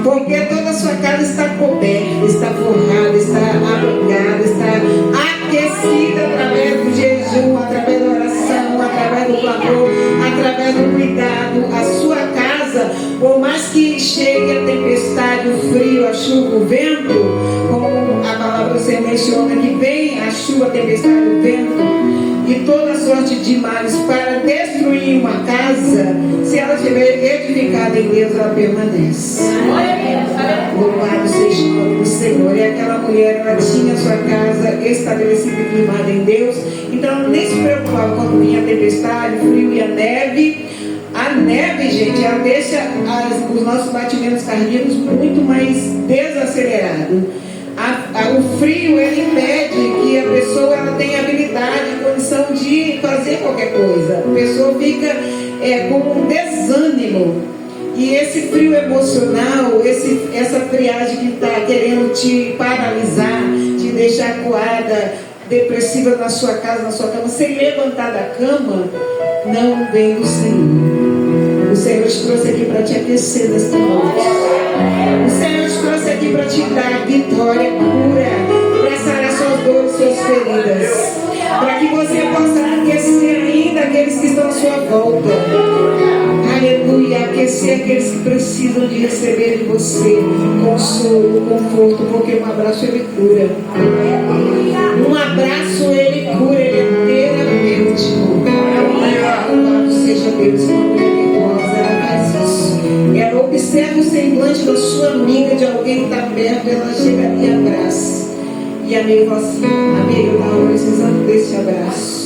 Porque toda a sua casa está coberta, está forrada, está abrigada, está aquecida através do jejum, através da oração, através do clamor, através do cuidado. A sua casa, por mais que chegue a tempestade, o frio, a chuva, o vento, como a palavra do Senhor menciona, que vem a chuva, a tempestade, o vento e toda sorte de males para destruir uma casa, se ela estiver edificada em Deus, ela permanece. Louvado seja o nome do Senhor. E aquela mulher, ela tinha sua casa estabelecida e firmada em Deus, então ela nem se preocupava quando vinha a tempestade, o frio e a neve. A neve, gente, ela deixa os nossos batimentos cardíacos muito mais desacelerados. O frio, ele impede que a pessoa ela tenha habilidade, condição de fazer qualquer coisa. A pessoa fica com um desânimo. E esse frio emocional, essa friagem que está querendo te paralisar, te deixar acuada, depressiva na sua casa, na sua cama, sem levantar da cama, não vem do Senhor. O Senhor te trouxe aqui para te aquecer nesta noite. O Senhor te trouxe aqui para te dar vitória, cura, para sarar suas dores, suas feridas, para que você possa aquecer ainda aqueles que estão à sua volta. Aleluia, aquecer aqueles que precisam de receber de você consolo, conforto, porque um abraço ele cura. Um abraço ele cura, ele é terapêutico. Louvado seja Deus, uma mulher virtuosa, ela faz isso. Ela observa o semblante da sua amiga, de alguém que está perto, ela chega e abraça. E a amiga fala assim: amiga, eu estava precisando desse abraço.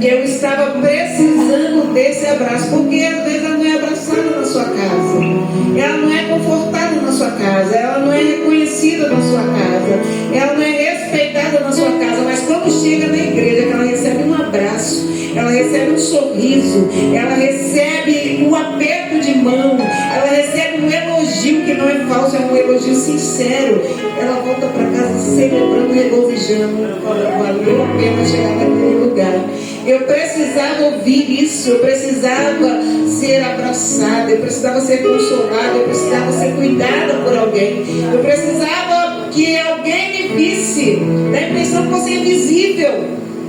Eu estava precisando desse abraço, porque às vezes ela não é abraçada na sua casa, ela não é confortada na sua casa, ela não é reconhecida na sua casa, ela não é respeitada na sua casa, mas quando chega na igreja, ela recebe um abraço, ela recebe um sorriso, ela recebe um aperto de mão, ela recebe um elogio que não é falso, é um elogio sincero. Ela volta para casa celebrando, regozijando, falando: valeu a pena chegar naquele lugar. Eu precisava ouvir isso, eu precisava ser abraçada, eu precisava ser consolada, eu precisava ser cuidada por alguém, eu precisava que alguém me visse. Dá a impressão que você é invisível,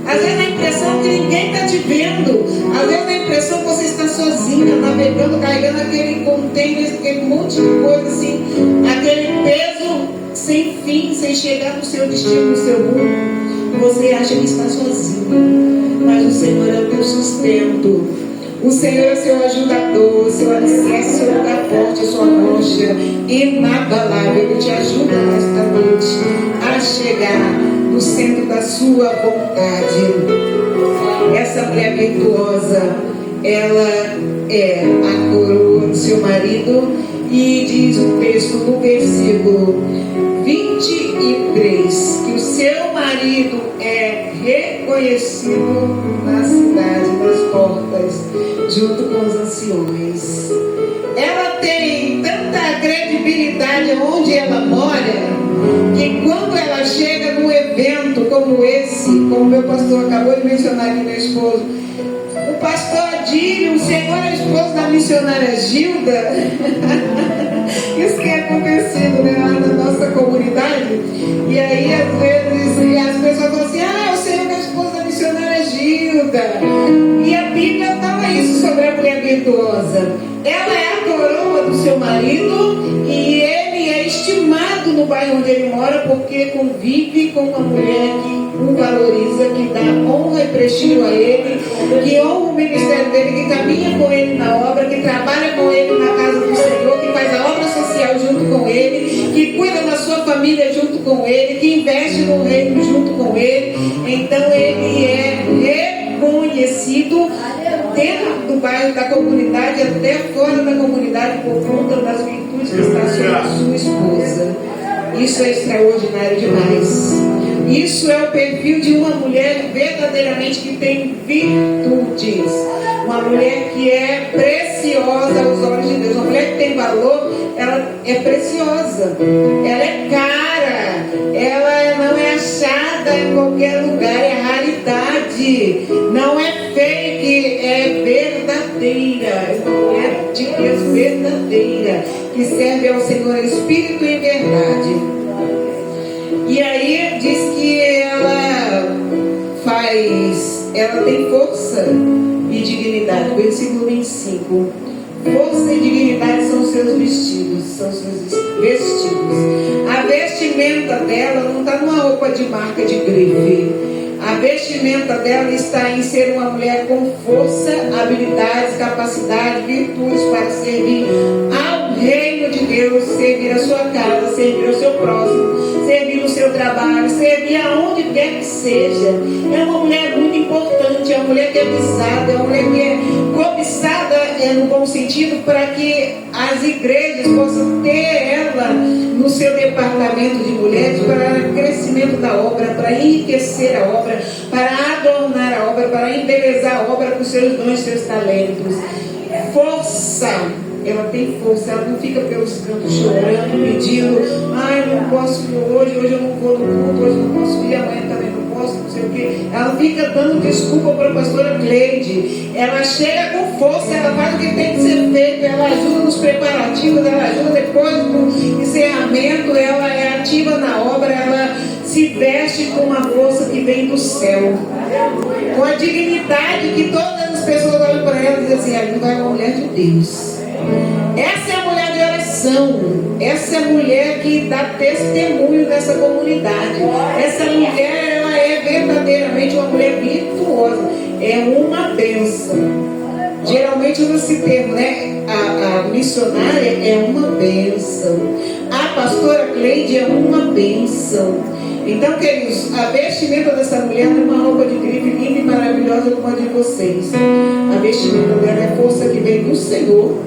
às vezes dá a impressão que ninguém está te vendo, às vezes dá a impressão que você está sozinha, navegando, carregando aquele container, aquele monte de coisa assim, aquele peso sem fim, sem chegar no seu destino, no seu rumo. Você acha que está sozinho, mas o Senhor é o teu sustento, o Senhor é o seu ajudador, o seu alicerce, o seu lugar forte, a sua rocha inabalável. Ele te ajuda nesta noite a chegar no centro da sua vontade. Essa mulher virtuosa, ela é a coroa do seu marido, e diz o texto no versículo 23 que o seu marido é reconhecido na cidade, nas portas, junto com os anciões. Ela tem tanta credibilidade onde ela mora, que quando ela chega num evento como esse, como meu pastor acabou de mencionar aqui, meu esposo, o pastor Adílio, o senhor é esposo da missionária Gilda. Isso que é acontecido, né, lá na nossa comunidade. E aí às vezes as pessoas falam assim: o senhor é esposo da missionária Gilda. E a Bíblia fala isso sobre a mulher virtuosa. Ela é a coroa do seu marido, e ele é estimado no bairro onde ele mora, porque convive com uma mulher que o valoriza, que dá honra e prestígio a ele, que honra o ministério dele, que caminha com ele na obra, que trabalha com ele na casa do Senhor, que faz a obra social junto com ele, que cuida da sua família junto com ele, que investe no reino junto com ele. Então ele é reconhecido dentro do bairro, da comunidade, até fora da comunidade, por conta das virtudes que está sobre a sua esposa. Isso é extraordinário demais. Isso é o perfil de uma mulher verdadeiramente que tem virtudes. Uma mulher que é preciosa aos olhos de Deus. Uma mulher que tem valor, ela é preciosa. Ela é cara. Ela não é achada em qualquer lugar. É raridade. Não é fake, é verdadeira. É uma mulher de Deus verdadeira, que serve ao Senhor em espírito e em verdade. E aí diz que ela tem força e dignidade. Versículo 25. Força e dignidade são os seus vestidos, são os seus vestidos. A vestimenta dela não está numa roupa de marca de grife. A vestimenta dela está em ser uma mulher com força, habilidades, capacidade, virtudes para servir ao reino de Deus, servir a sua casa, servir ao seu próximo, servir o seu trabalho, servir aonde quer que seja. É uma mulher muito importante, é uma mulher que é visada, é uma mulher que é cobiçada, no bom sentido, para que as igrejas possam ter ela no seu departamento de mulheres para o crescimento da obra, para enriquecer a obra, para adornar a obra, para embelezar a obra com seus dons, seus talentos. Força, ela tem força, ela não fica pelos cantos chorando, pedindo, eu não posso ir hoje eu não vou no culto, hoje eu não posso ir, amanhã também não posso, não sei o quê. Ela fica dando desculpa para a pastora Cleide. Ela chega com força, ela faz o que tem que ser feito, ela ajuda nos preparativos, ela ajuda depois no encerramento, ela é ativa na obra, ela se veste com uma força que vem do céu, com a dignidade que todas as pessoas olham para ela e dizem assim, não é uma mulher de Deus. Essa é a mulher de oração. Essa é a mulher que dá testemunho dessa comunidade. Essa mulher, ela é verdadeiramente uma mulher virtuosa. É uma bênção. Geralmente usa esse termo, né? A missionária é uma bênção. A pastora Cleide é uma bênção. Então, queridos, a vestimenta dessa mulher não é uma roupa de grife linda e maravilhosa como a de vocês. A vestimenta dela é força que vem do Senhor,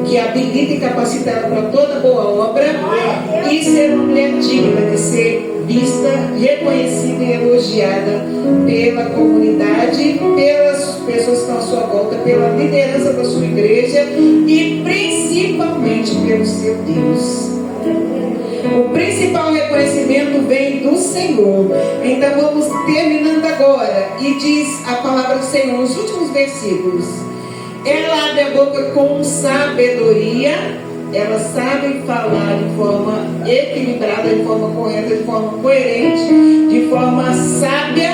que habilita e capacita ela para toda boa obra, e ser uma mulher digna de ser vista, reconhecida e elogiada pela comunidade, pelas pessoas que estão à sua volta, pela liderança da sua igreja e principalmente pelo seu Deus. O principal reconhecimento vem do Senhor. Então vamos terminando agora. E diz a palavra do Senhor nos últimos versículos. Ela abre a boca com sabedoria. Ela sabe falar de forma equilibrada, de forma correta, de forma coerente, de forma sábia.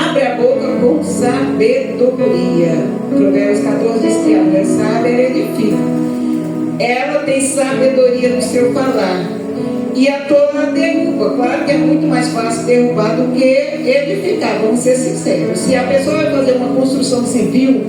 Abre a boca com sabedoria. Provérbios 14 diz que a mulher sábia edifica. Ela tem sabedoria no seu falar. E a tola derruba. Claro que é muito mais fácil derrubar do que edificar, vamos ser sinceros. Se a pessoa vai fazer uma construção civil,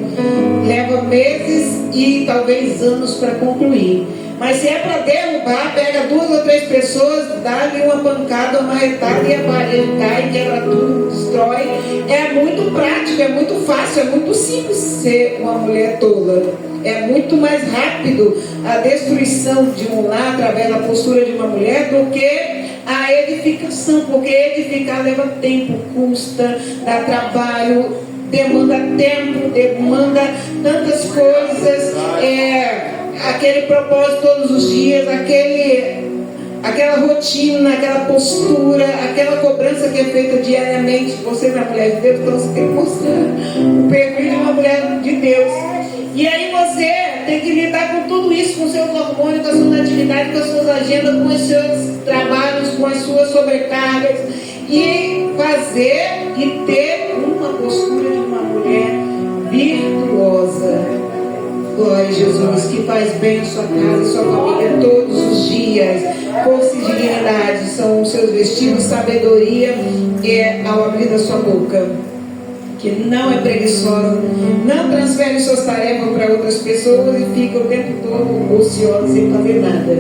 leva meses e talvez anos para concluir. Mas se é para derrubar, pega 2 ou 3 pessoas, dá-lhe uma pancada, uma retada e a parede cai, quebra tudo, destrói. É muito prático, é muito fácil, é muito simples ser uma mulher tola. É muito mais rápido a destruição de um lar através da postura de uma mulher do que a edificação, porque edificar leva tempo, custa, dá trabalho, demanda tempo, demanda tantas coisas, aquele propósito todos os dias, aquela rotina, aquela postura, aquela cobrança que é feita diariamente. Você é uma mulher de Deus, então você tem que mostrar o perfil de uma mulher de Deus. E aí você tem que lidar com tudo isso, com seus hormônios, com as suas atividades, com as suas agendas, com os seus trabalhos, com as suas sobrecargas, e fazer e ter uma postura de uma mulher virtuosa. Glória a Jesus, que faz bem a sua casa, a sua família todos os dias. Força e dignidade são os seus vestidos, sabedoria é ao abrir da sua boca, que não é preguiçosa, não transfere suas tarefas para outras pessoas e fica o tempo todo ociosa sem fazer nada.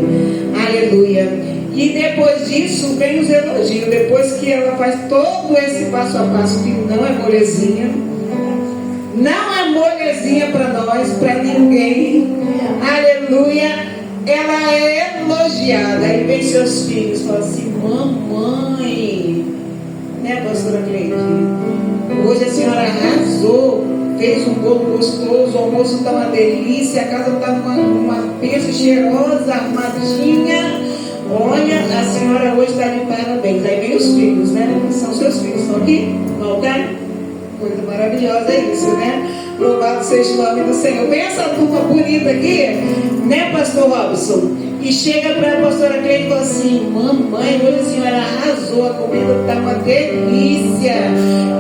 Aleluia. E depois disso vem os elogios. Depois que ela faz todo esse passo a passo, que não é molezinha, não é molezinha para nós, para ninguém. Aleluia. Ela é elogiada. Aí vem seus filhos e fala assim: mamãe, né, pastora Cleide? Hoje a senhora arrasou, fez um bolo gostoso, o almoço está uma delícia, a casa está uma peça cheirosa, arrumadinha. Olha, a senhora hoje está de parabéns. Aí vem os filhos, né? São seus filhos, estão aqui? Não, tá? Coisa maravilhosa é isso, né? Louvado seja o nome do Senhor. Vem essa turma bonita aqui, né, pastor Robson? E chega para a pastora Cleide e fala assim: mamãe, hoje a senhora arrasou, a comida está uma delícia.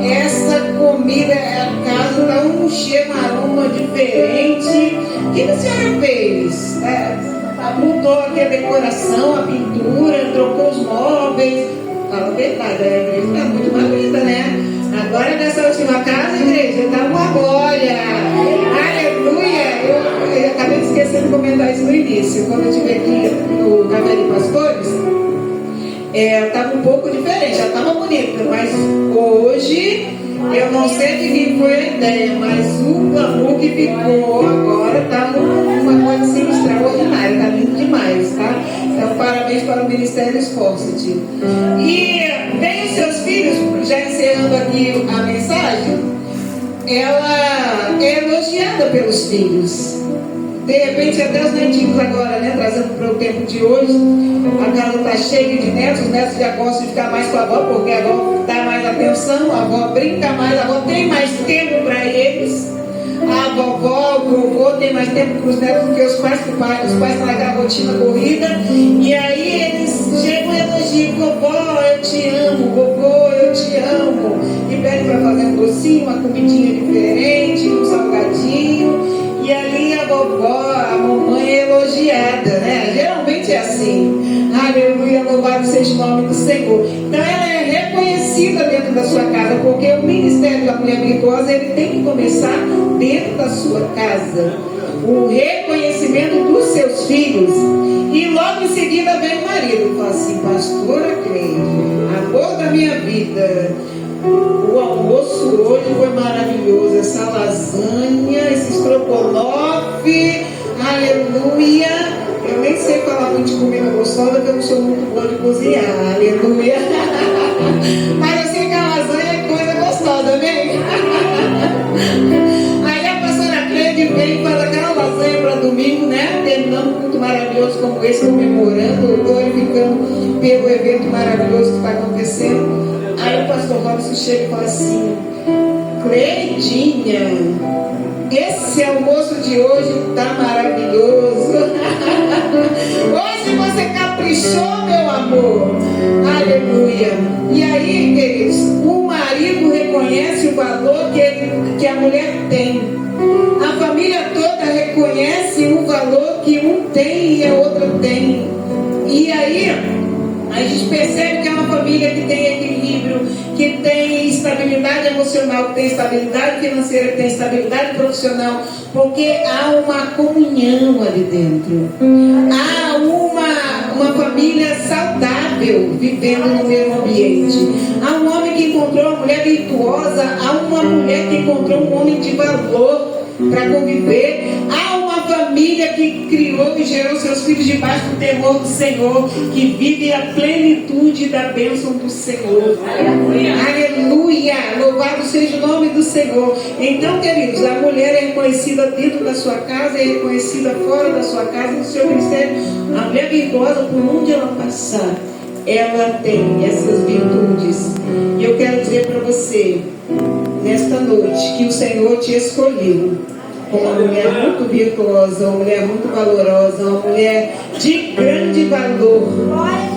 Essa comida, a casa está um cheiro, um aroma diferente. O que a senhora fez? Mudou aqui a decoração, a pintura, trocou os móveis. Fala a verdade, a igreja está muito mais bonita, né? Agora nessa última casa, a igreja está uma glória. Aleluia! Eu acabei de esquecer de comentar isso no início. Quando eu estive aqui no Café de Pastores, estava um pouco diferente, já estava bonita, mas hoje eu não sei de quem foi a ideia, mas o glamour que ficou agora está uma coisa assim extraordinária, está lindo demais, tá? Então parabéns para o Ministério Esforça-te. E bem os seus filhos, já encerrando aqui a mensagem, ela é elogiada pelos filhos. De repente, até os netinhos agora, né, trazendo para o tempo de hoje, a casa está cheia de netos, os netos já gostam de ficar mais com a avó, porque a avó dá mais atenção, a avó brinca mais, a avó tem mais tempo para eles. A vovó, o vovô tem mais tempo para os netos do que os pais, porque os pais estão naquela rotina corrida, e aí eles chegam e elogiam: vovó, eu te amo, vovô, eu te amo, e pedem para fazer um docinho, uma comidinha diferente, um salgadinho. E ali a vovó, a mamãe é elogiada, né? Geralmente é assim. Aleluia, louvado seja o nome do Senhor. Então ela é reconhecida dentro da sua casa, porque o ministério da mulher virtuosa, ele tem que começar dentro da sua casa. O reconhecimento dos seus filhos. E logo em seguida vem o marido. Fala assim: pastora Cleide, amor da minha vida, o almoço hoje foi maravilhoso, essa lasanha, esse estrogonofe, aleluia. Eu nem sei falar muito de comida gostosa, porque eu não sou muito boa de cozinhar, aleluia. Mas eu sei que a lasanha é coisa gostosa, amém? Aí a pastora Cleide vem e faz aquela lasanha para domingo, né? Terminando um culto maravilhoso como esse, comemorando, glorificando pelo evento maravilhoso que está acontecendo. Aí o pastor Robson chega e fala assim: Cleidinha, esse almoço de hoje está maravilhoso. Hoje você caprichou, meu amor. Aleluia. E aí, queridos, o marido reconhece o valor que a mulher tem. A família toda reconhece o valor que um tem e a outra tem. E aí a gente percebe que é uma família que tem equilíbrio, que tem estabilidade emocional, que tem estabilidade financeira, que tem estabilidade profissional, porque há uma comunhão ali dentro. Há uma família saudável vivendo no mesmo ambiente. Há um homem que encontrou uma mulher virtuosa, há uma mulher que encontrou um homem de valor para conviver. Há uma família que criou e gerou seus filhos debaixo do temor do Senhor, que vive a plenitude da bênção do Senhor. Aleluia. Aleluia. Louvado seja o nome do Senhor. Então, queridos, a mulher é reconhecida dentro da sua casa, é reconhecida fora da sua casa, no seu ministério. A mulher virtuosa, por onde ela passar, ela tem essas virtudes. E eu quero dizer para você, nesta noite, que o Senhor te escolheu como uma mulher muito virtuosa, uma mulher muito valorosa, uma mulher de grande valor.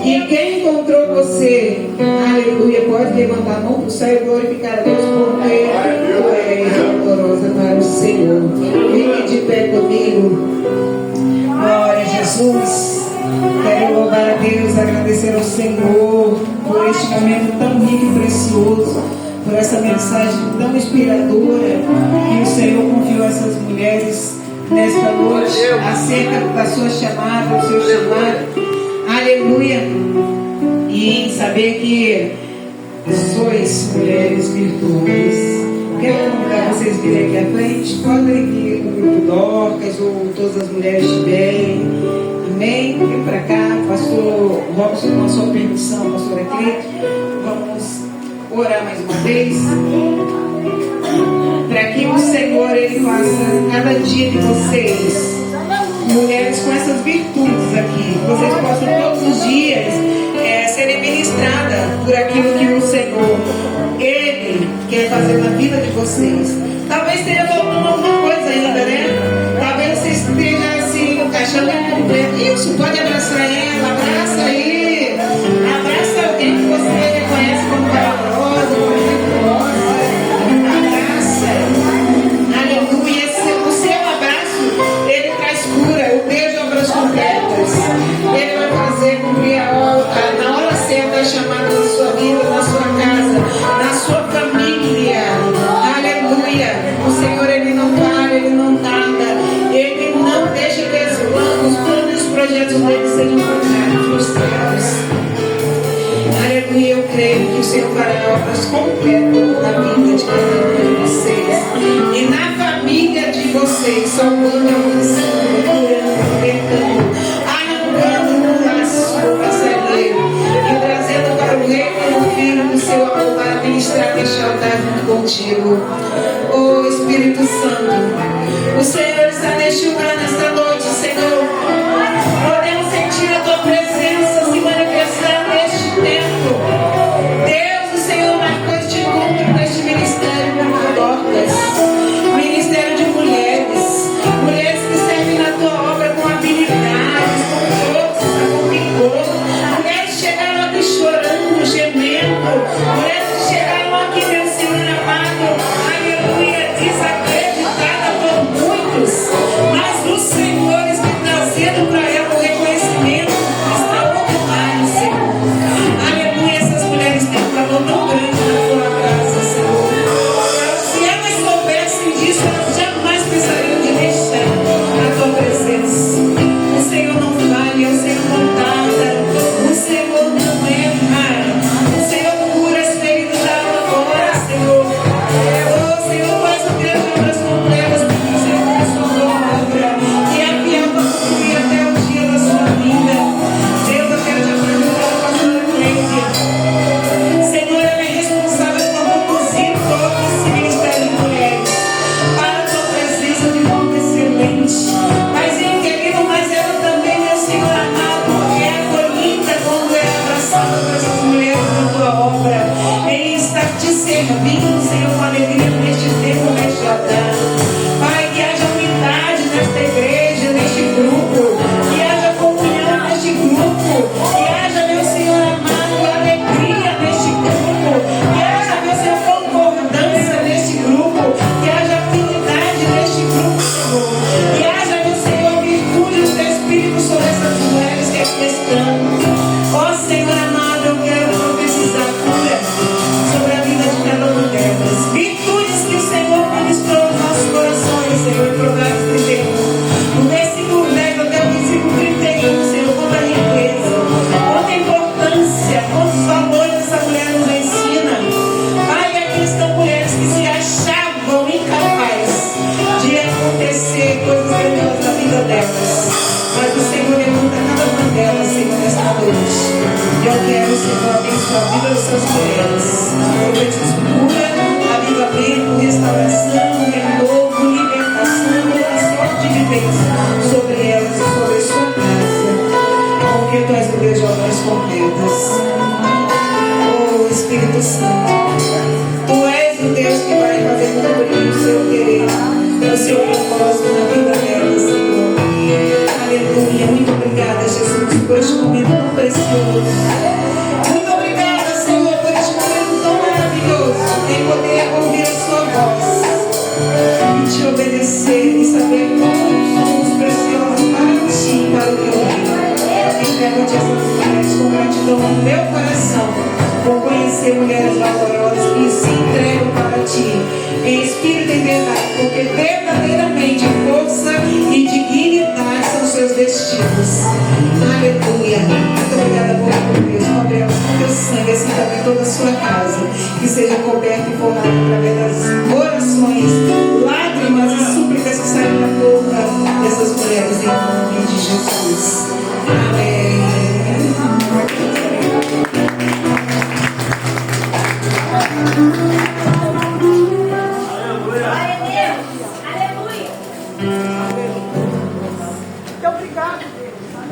E quem encontrou você, aleluia, pode levantar a mão para o céu e glorificar a Deus, porque tu és valorosa para o Senhor. Fique de pé comigo. Glória a Jesus. Quero louvar a Deus, agradecer ao Senhor por este momento tão rico e precioso, por essa mensagem tão inspiradora que o Senhor confiou a essas mulheres nesta noite, acerca da sua chamada, do seu chamado. Aleluia. E saber que sois mulheres virtuosas. Quero convidar vocês a virem aqui à frente. Podem vir o grupo Dorcas ou todas as mulheres estiverem. Amém? Vem para cá, pastor Robson, com a sua permissão, pastora Cleide. Vamos orar mais uma vez. Para que o Senhor, Ele faça cada dia de vocês mulheres com essas virtudes aqui. Vocês possam todos os dias serem ministradas por aquilo que o Senhor, Ele quer fazer na vida de vocês. Talvez esteja faltando alguma coisa ainda, né? Talvez você esteja se encaixando em isso. Pode abraçar ela, abraça aí. Abraça alguém que você reconhece como valoroso, como virtuosa. Abraça. Aleluia. O seu abraço, ele traz cura. O beijo obras completas. Ele vai fazer cumprir na hora certa a chamada na sua vida, na sua casa, na sua família. Aleluia. O Senhor, Ele não para, Ele não tarda. Ele não deixa que os planos e os projetos dele sejam frustrados. Aleluia, eu creio que o Senhor fará obras completas na vida de cada um de vocês e na família de vocês, salvando, avançando, curando, libertando, arrancando no laço do passageiro e trazendo para o reino do Filho do seu amor para ministrar neste altar junto contigo. Oh Espírito Santo, o Senhor está neste lugar nesta noite, Senhor. Podemos sentir a tua presença se manifestar neste tempo. Deus, o Senhor marcou este encontro neste ministério por portas, ministério de mulheres, mulheres que servem na tua obra com habilidades, com força, com vigor, mulheres que chegaram aqui chorando, gemendo, mulheres que chegaram aqui, meu Senhor amado, aleluia, desacreditada por muitos, mas o Senhor está trazendo para ela o reconhecimento extraordinário, Senhor. Aleluia, essas mulheres têm um valor tão grande na tua casa, Senhor. Se elas soubessem disso, elas jamais pensariam de deixar a tua presença. O Senhor não falha, o Senhor não tarda, o Senhor não erra, o Senhor cura as feridas da alma agora, Senhor. Oh, Senhor, faz o grande obras completas, porque o Senhor começou a sua obra e é fiel para cumprir até o dia da sua vida. Deus, eu quero te apresentar a pastora Cleide. Senhor, ela é responsável por conduzir todo esse ministério de mulheres para a tua presença de forma excelente. Mas, querido, mas ela também, meu Senhor amado, é acolhida quando é abraçada por essas mulheres na tua obra. Ele está te servindo, Senhor, com alegria neste tempo, neste altar. Pai, que haja unidade nesta igreja, neste grupo, que haja comunhão neste grupo, que haja, meu Senhor amado, alegria neste grupo, que haja, meu Senhor, concordância neste grupo, que haja afinidade neste grupo, Senhor, que haja, meu Senhor, virtude do teu Espírito sobre essas mulheres que aqui estão. Ó Senhor amado, eu quero profetizar cura sobre a vida de cada uma delas. Virtudes que o Senhor ministrou nos nossos corações, Senhor, em Provérbios 31. No versículo 10 até o versículo 31, Senhor, quanta riqueza, quanta importância, quantos valores essa mulher nos ensina. Pai, aqui estão mulheres que se achavam incapazes de acontecer coisas grandiosas na vida delas. Mas o Senhor levanta cada uma delas, Senhor, nesta noite. E eu quero, Senhor, abençoar a vida dessas mulheres. Eu preciso cura, avivamento, restauração, renovo, libertação, toda sorte de bênção sobre elas e sobre a sua casa. Porque tu és o Deus de obras completas. Oh, Espírito Santo, tu és o Deus que vai fazer cumprir o seu querer, o seu propósito na vida delas, Senhor. Aleluia, muito obrigada, Jesus, por este momento tão precioso. Muito obrigada, Senhor, por este momento tão maravilhoso, em poder ouvir a sua voz e te obedecer e saber como somos preciosos para ti, para o teu reino. Entrego-te essas mulheres com gratidão no meu coração, por conhecer mulheres valorosas que se entregam para ti, em espírito e verdade, porque verdadeiramente força e dignidade são seus destinos. Aleluia. Muito obrigada, por Deus. Cobre elas com teu sangue, assim também toda a sua casa, que seja coberta e formada através das